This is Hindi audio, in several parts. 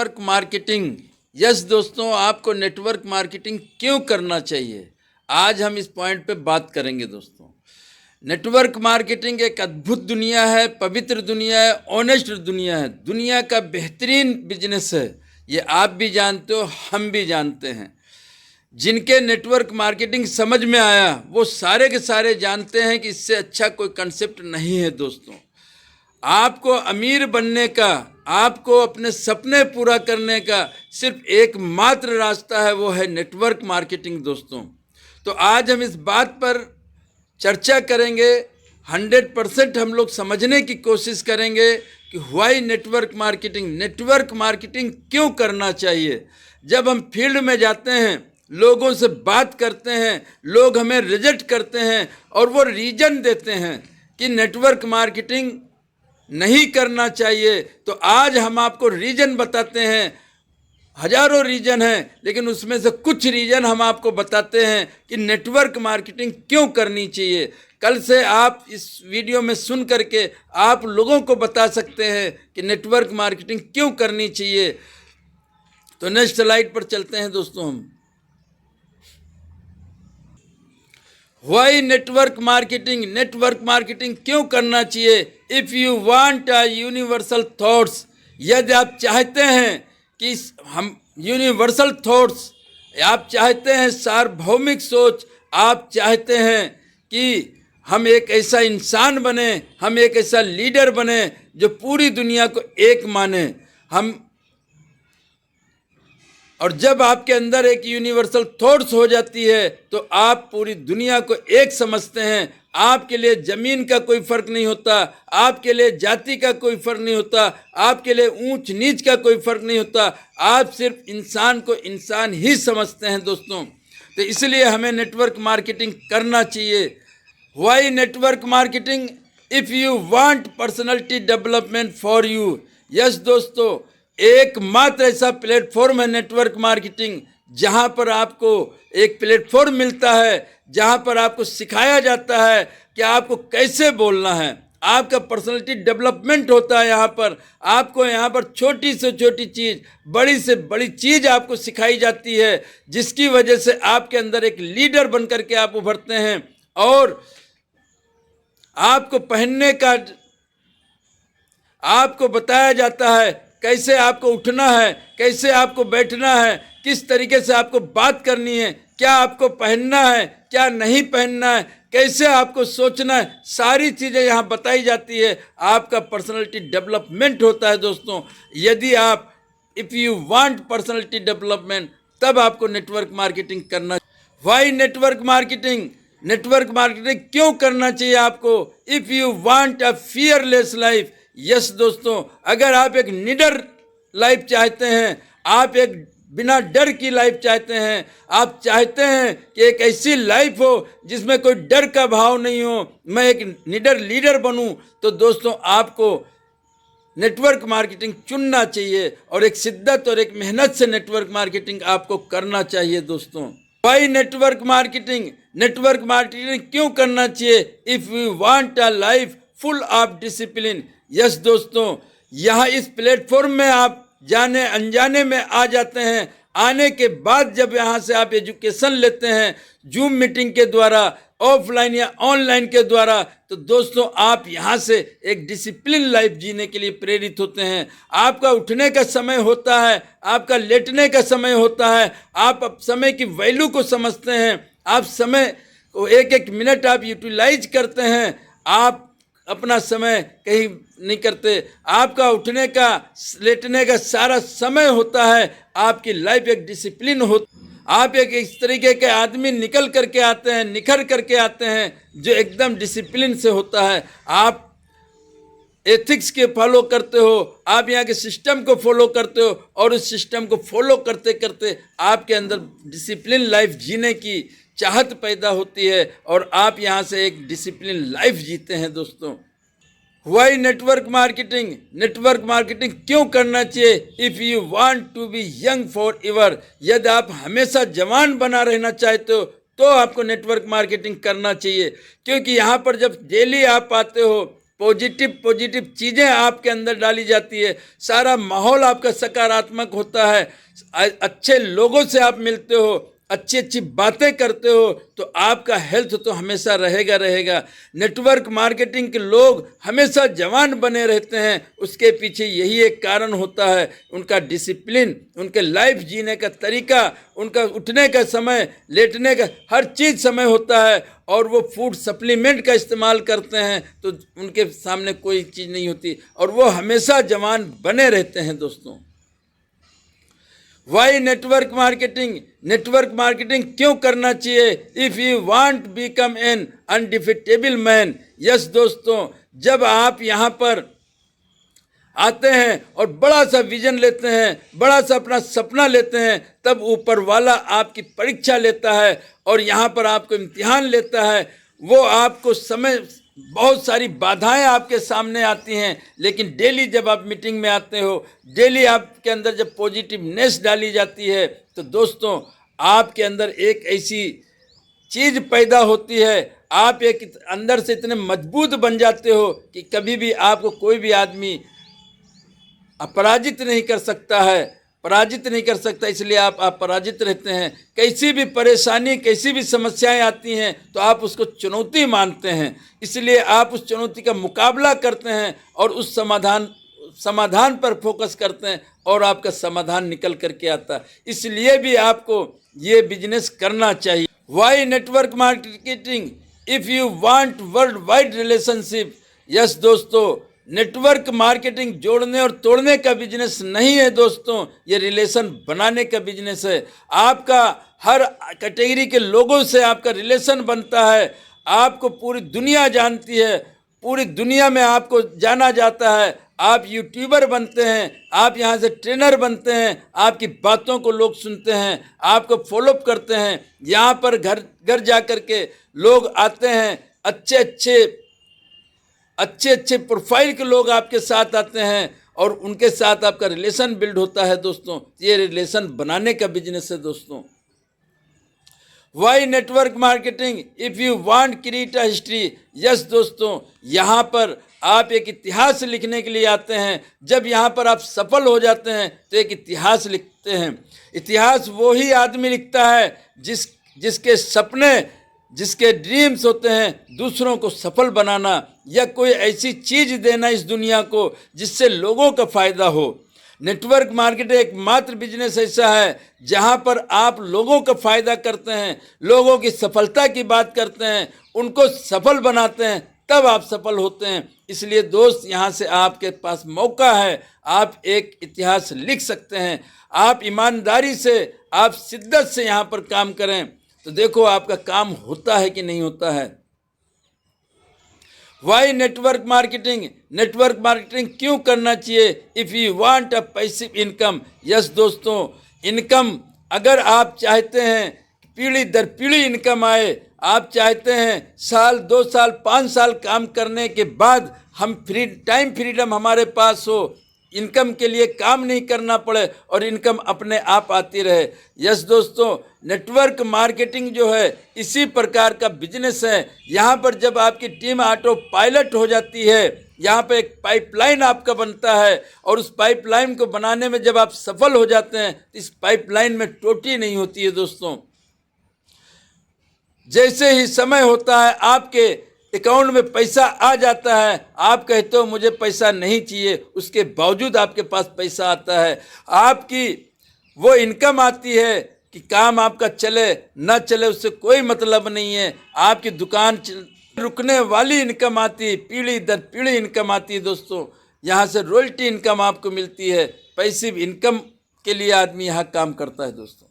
Network marketing. यस दोस्तों, आपको नेटवर्क मार्केटिंग क्यों करना चाहिए, आज हम इस पॉइंट पे बात करेंगे। दोस्तों, नेटवर्क मार्केटिंग एक अद्भुत दुनिया है, पवित्र दुनिया है, ऑनेस्ट दुनिया है, दुनिया का बेहतरीन बिजनेस है। ये आप भी जानते हो, हम भी जानते हैं। जिनके नेटवर्क मार्केटिंग समझ में आया वो सारे के सारे जानते हैं कि इससे अच्छा कोई कंसेप्ट नहीं है। दोस्तों, आपको अमीर बनने का, आपको अपने सपने पूरा करने का सिर्फ एकमात्र रास्ता है, वो है नेटवर्क मार्केटिंग। दोस्तों, तो आज हम इस बात पर चर्चा करेंगे, 100% हम लोग समझने की कोशिश करेंगे कि व्हाई नेटवर्क मार्केटिंग क्यों करना चाहिए। जब हम फील्ड में जाते हैं, लोगों से बात करते हैं, लोग हमें रिजेक्ट करते हैं और वो रीजन देते हैं कि नेटवर्क मार्केटिंग नहीं करना चाहिए, तो आज हम आपको रीजन बताते हैं। हजारों रीजन हैं, लेकिन उसमें से कुछ रीजन हम आपको बताते हैं कि नेटवर्क मार्केटिंग क्यों करनी चाहिए। कल से आप इस वीडियो में सुन करके आप लोगों को बता सकते हैं कि नेटवर्क मार्केटिंग क्यों करनी चाहिए। तो नेक्स्ट स्लाइड पर चलते हैं। दोस्तों, हम व्हाई नेटवर्क मार्केटिंग क्यों करना चाहिए। If you want a universal thoughts, यदि आप चाहते हैं कि हम यूनिवर्सल थॉट्स, आप चाहते हैं सार्वभौमिक सोच, आप चाहते हैं कि हम एक ऐसा इंसान बने, हम एक ऐसा लीडर बने जो पूरी दुनिया को एक माने। और जब आपके अंदर एक यूनिवर्सल थॉट्स हो जाती है तो आप पूरी दुनिया को एक समझते हैं। आपके लिए ज़मीन का कोई फ़र्क नहीं होता, आपके लिए जाति का कोई फ़र्क नहीं होता, आपके लिए ऊंच नीच का कोई फ़र्क नहीं होता। आप सिर्फ इंसान को इंसान ही समझते हैं। दोस्तों, तो इसलिए हमें नेटवर्क मार्केटिंग करना चाहिए। Why network marketing? If you want personality development for you. Yes दोस्तों, एकमात्र ऐसा प्लेटफॉर्म है नेटवर्क मार्केटिंग, जहां पर आपको एक प्लेटफॉर्म मिलता है, जहां पर आपको सिखाया जाता है कि आपको कैसे बोलना है। आपका पर्सनैलिटी डेवलपमेंट होता है। आपको यहाँ पर छोटी से छोटी चीज़, बड़ी से बड़ी चीज़ आपको सिखाई जाती है, जिसकी वजह से आपके अंदर एक लीडर बन करके आप उभरते हैं। और आपको पहनने का आपको बताया जाता है कैसे आपको उठना है, कैसे आपको बैठना है, किस तरीके से आपको बात करनी है, क्या आपको पहनना है, क्या नहीं पहनना है, कैसे आपको सोचना है, सारी चीज़ें यहाँ बताई जाती है। आपका पर्सनैलिटी डेवलपमेंट होता है। दोस्तों, यदि आप if you want personality development, तब आपको नेटवर्क मार्केटिंग करना। व्हाई नेटवर्क मार्केटिंग क्यों करना चाहिए आपको। If you want a fearless life. Yes दोस्तों, अगर आप एक निडर लाइफ चाहते हैं, आप एक बिना डर की लाइफ चाहते हैं, आप चाहते हैं कि एक ऐसी लाइफ हो जिसमें कोई डर का भाव नहीं हो, मैं एक निडर लीडर बनूं, तो दोस्तों आपको नेटवर्क मार्केटिंग चुनना चाहिए और एक शिद्दत और एक मेहनत से नेटवर्क मार्केटिंग आपको करना चाहिए। दोस्तों, व्हाई नेटवर्क मार्केटिंग क्यों करना चाहिए। If you want a life full of discipline. Yes दोस्तों, यहाँ इस प्लेटफॉर्म में आप जाने अनजाने में आ जाते हैं। आने के बाद जब यहाँ से आप एजुकेशन लेते हैं, जूम मीटिंग के द्वारा, ऑफलाइन या ऑनलाइन के द्वारा, तो दोस्तों आप यहाँ से एक डिसिप्लिन लाइफ जीने के लिए प्रेरित होते हैं। आपका उठने का समय होता है, आपका लेटने का समय होता है, आप समय की वैल्यू को समझते हैं, आप समय को एक एक मिनट आप यूटिलाइज करते हैं। आप अपना समय कहीं नहीं करते, आपका उठने का लेटने का सारा समय होता है। आपकी लाइफ एक डिसिप्लिन हो, आप एक इस तरीके के आदमी निकल करके आते हैं, निखर करके आते हैं जो एकदम डिसिप्लिन से होता है। आप एथिक्स के फॉलो करते हो, आप यहाँ के सिस्टम को फॉलो करते हो, और उस सिस्टम को फॉलो करते करते आपके अंदर डिसिप्लिन लाइफ जीने की चाहत पैदा होती है और आप यहाँ से एक डिसिप्लिन लाइफ जीते हैं। दोस्तों, व्हाई नेटवर्क मार्केटिंग क्यों करना चाहिए। If you want to be young forever, यदि आप हमेशा जवान बना रहना चाहते हो तो आपको नेटवर्क मार्केटिंग करना चाहिए। क्योंकि यहाँ पर जब डेली आप आते हो, पॉजिटिव चीज़ें आपके अंदर डाली जाती है, सारा माहौल आपका सकारात्मक होता है, अच्छे लोगों से आप मिलते हो, अच्छी बातें करते हो, तो आपका हेल्थ तो हमेशा रहेगा। नेटवर्क मार्केटिंग के लोग हमेशा जवान बने रहते हैं, उसके पीछे यही एक कारण होता है, उनका डिसिप्लिन, उनके लाइफ जीने का तरीका, उनका उठने का समय, लेटने का हर चीज़ समय होता है, और वो फूड सप्लीमेंट का इस्तेमाल करते हैं, तो उनके सामने कोई चीज़ नहीं होती, और वो हमेशा जवान बने रहते हैं दोस्तों। वाई नेटवर्क मार्केटिंग क्यों करना चाहिए? If you want become an undefeatable man. Yes दोस्तों, जब आप यहाँ पर आते हैं और बड़ा सा विजन लेते हैं, बड़ा सा अपना सपना लेते हैं, तब ऊपर वाला आपकी परीक्षा लेता है और यहाँ पर आपको इम्तिहान लेता है। वो आपको समय, बहुत सारी बाधाएं आपके सामने आती हैं, लेकिन डेली जब आप मीटिंग में आते हो, डेली आपके अंदर जब पॉजिटिवनेस डाली जाती है, तो दोस्तों आपके अंदर एक ऐसी चीज़ पैदा होती है, आप एक अंदर से इतने मजबूत बन जाते हो कि कभी भी आपको कोई भी आदमी पराजित नहीं कर सकता, इसलिए आप पराजित रहते हैं। कैसी भी परेशानी, कैसी भी समस्याएं आती हैं, तो आप उसको चुनौती मानते हैं, इसलिए आप उस चुनौती का मुकाबला करते हैं और उस समाधान पर फोकस करते हैं, और आपका समाधान निकल करके आता है। इसलिए भी आपको ये बिजनेस करना चाहिए। Why network marketing? If you want world wide relationship. Yes दोस्तों, नेटवर्क मार्केटिंग जोड़ने और तोड़ने का बिजनेस नहीं है दोस्तों, ये रिलेशन बनाने का बिजनेस है। आपका हर कैटेगरी के लोगों से आपका रिलेशन बनता है, आपको पूरी दुनिया जानती है, पूरी दुनिया में आपको जाना जाता है, आप यूट्यूबर बनते हैं, आप यहाँ से ट्रेनर बनते हैं, आपकी बातों को लोग सुनते हैं, आपको फॉलोअप करते हैं, यहाँ पर घर जा कर के लोग आते हैं, अच्छे प्रोफाइल के लोग आपके साथ आते हैं, और उनके साथ आपका रिलेशन बिल्ड होता है दोस्तों। ये रिलेशन बनाने का बिजनेस है दोस्तों। Why network marketing? If you want create a history. Yes दोस्तों, यहाँ पर आप एक इतिहास लिखने के लिए आते हैं। जब यहाँ पर आप सफल हो जाते हैं तो एक इतिहास लिखते हैं। इतिहास वो ही आदमी लिखता है जिसके सपने, जिसके ड्रीम्स होते हैं दूसरों को सफल बनाना, या कोई ऐसी चीज़ देना इस दुनिया को जिससे लोगों का फ़ायदा हो। नेटवर्क मार्केटिंग एकमात्र बिजनेस ऐसा है जहां पर आप लोगों का फ़ायदा करते हैं, लोगों की सफलता की बात करते हैं, उनको सफल बनाते हैं, तब आप सफल होते हैं। इसलिए दोस्त, यहाँ से आपके पास मौका है, आप एक इतिहास लिख सकते हैं। आप ईमानदारी से, आप शिद्दत से यहाँ पर काम करें, तो देखो आपका काम होता है कि नहीं होता है। वाई नेटवर्क मार्केटिंग क्यों करना चाहिए? If you want a passive income. Yes दोस्तों, इनकम अगर आप चाहते हैं पीढ़ी दर पीढ़ी इनकम आए, आप चाहते हैं साल 2 साल 5 साल काम करने के बाद हम फ्रीडम हमारे पास हो, इनकम के लिए काम नहीं करना पड़े और इनकम अपने आप आती रहे। यस दोस्तों, नेटवर्क मार्केटिंग जो है इसी प्रकार का बिजनेस है। यहाँ पर जब आपकी टीम ऑटो पायलट हो जाती है, यहाँ पे एक पाइपलाइन आपका बनता है, और उस पाइपलाइन को बनाने में जब आप सफल हो जाते हैं, इस पाइपलाइन में टोटी नहीं होती है दोस्तों। जैसे ही समय होता है, आपके अकाउंट में पैसा आ जाता है, आप कहते हो मुझे पैसा नहीं चाहिए, उसके बावजूद आपके पास पैसा आता है। आपकी वो इनकम आती है कि काम आपका चले ना चले उससे कोई मतलब नहीं है, आपकी दुकान रुकने वाली इनकम आती है, पीढ़ी दर पीढ़ी इनकम आती है दोस्तों। यहाँ से रॉयल्टी इनकम आपको मिलती है, पैसिव इनकम के लिए आदमी यहाँ काम करता है दोस्तों।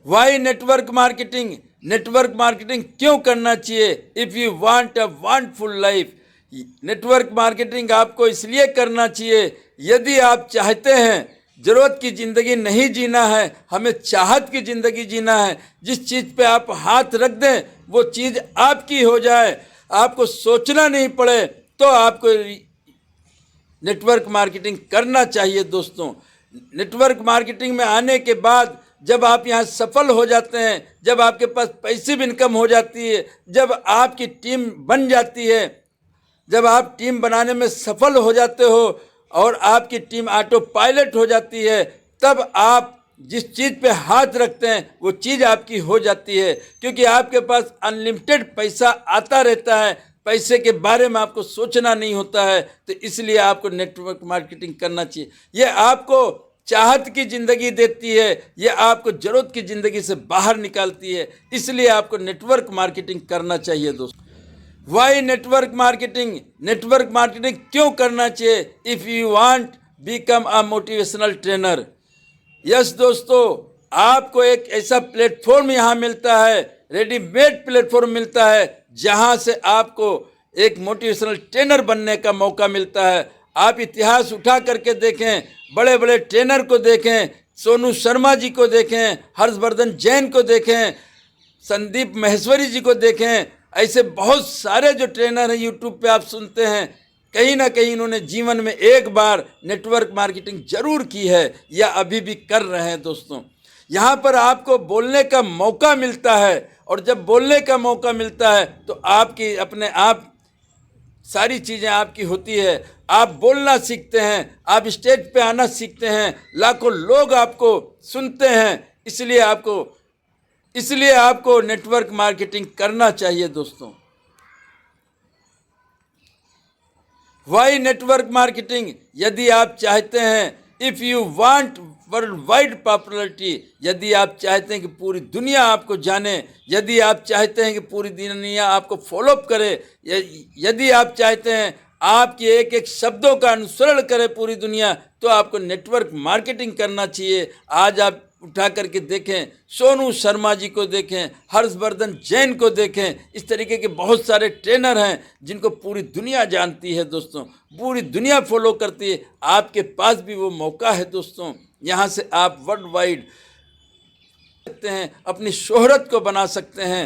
वाई नेटवर्क मार्केटिंग क्यों करना चाहिए? If you want a wonderful life. Network marketing आपको इसलिए करना चाहिए, यदि आप चाहते हैं ज़रूरत की ज़िंदगी नहीं जीना है, हमें चाहत की ज़िंदगी जीना है, जिस चीज़ पे आप हाथ रख दें वो चीज़ आपकी हो जाए, आपको सोचना नहीं पड़े, तो आपको नेटवर्क मार्केटिंग करना चाहिए दोस्तों। नेटवर्क मार्केटिंग में आने के बाद जब आप यहाँ सफल हो जाते हैं, जब आपके पास पैसिव इनकम हो जाती है, जब आपकी टीम बन जाती है, जब आप टीम बनाने में सफल हो जाते हो और आपकी टीम ऑटो पायलट हो जाती है, तब आप जिस चीज़ पे हाथ रखते हैं वो चीज़ आपकी हो जाती है, क्योंकि आपके पास अनलिमिटेड पैसा आता रहता है। पैसे के बारे में आपको सोचना नहीं होता है, तो इसलिए आपको नेटवर्क मार्केटिंग करना चाहिए। ये आपको चाहत की ज़िंदगी देती है, ये आपको ज़रूरत की ज़िंदगी से बाहर निकालती है, इसलिए आपको नेटवर्क मार्केटिंग करना चाहिए दोस्तों। Why network marketing? Network marketing क्यों करना चाहिए? If you want become a motivational trainer. Yes दोस्तों, आपको एक ऐसा प्लेटफॉर्म यहाँ मिलता है, रेडीमेड प्लेटफॉर्म मिलता है, जहाँ से आपको एक मोटिवेशनल ट्रेनर बनने का मौका मिलता है। आप इतिहास उठा करके देखें, बड़े बड़े ट्रेनर को देखें, सोनू शर्मा जी को देखें, हर्षवर्धन जैन को देखें, संदीप महेश्वरी जी को देखें, ऐसे बहुत सारे जो ट्रेनर हैं यूट्यूब पे आप सुनते हैं, कहीं ना कहीं इन्होंने जीवन में एक बार नेटवर्क मार्केटिंग जरूर की है या अभी भी कर रहे हैं दोस्तों। यहाँ पर आपको बोलने का मौका मिलता है, और जब बोलने का मौका मिलता है तो आपकी अपने आप सारी चीज़ें आपकी होती है। आप बोलना सीखते हैं, आप स्टेज पे आना सीखते हैं, लाखों लोग आपको सुनते हैं, इसलिए आपको नेटवर्क मार्केटिंग करना चाहिए दोस्तों। Why network marketing? यदि आप चाहते हैं, if you want world wide popularity, यदि आप चाहते हैं कि पूरी दुनिया आपको जाने, यदि आप चाहते हैं कि पूरी दुनिया आपको फॉलोअप करे, यदि आप चाहते हैं आपके एक एक शब्दों का अनुसरण करे पूरी दुनिया, तो आपको नेटवर्क मार्केटिंग करना चाहिए। आज आप उठा करके देखें, सोनू शर्मा जी को देखें, हर्षवर्धन जैन को देखें, इस तरीके के बहुत सारे ट्रेनर हैं जिनको पूरी दुनिया जानती है दोस्तों, पूरी दुनिया फॉलो करती है। आपके पास भी वो मौका है दोस्तों, यहाँ से आप वर्ल्ड वाइड सकते हैं, अपनी शोहरत को बना सकते हैं।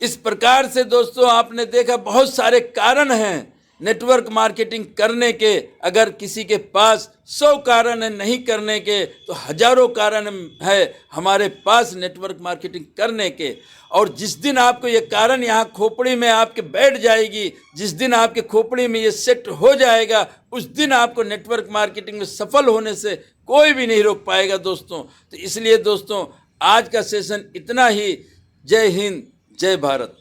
इस प्रकार से दोस्तों आपने देखा बहुत सारे कारण हैं नेटवर्क मार्केटिंग करने के। अगर किसी के पास 100 कारण है नहीं करने के, तो हजारों कारण है हमारे पास नेटवर्क मार्केटिंग करने के। और जिस दिन आपको ये कारण यहाँ खोपड़ी में आपके बैठ जाएगी, जिस दिन आपके खोपड़ी में ये सेट हो जाएगा, उस दिन आपको नेटवर्क मार्केटिंग में सफल होने से कोई भी नहीं रोक पाएगा दोस्तों। तो इसलिए दोस्तों आज का सेशन इतना ही। जय हिंद, जय भारत।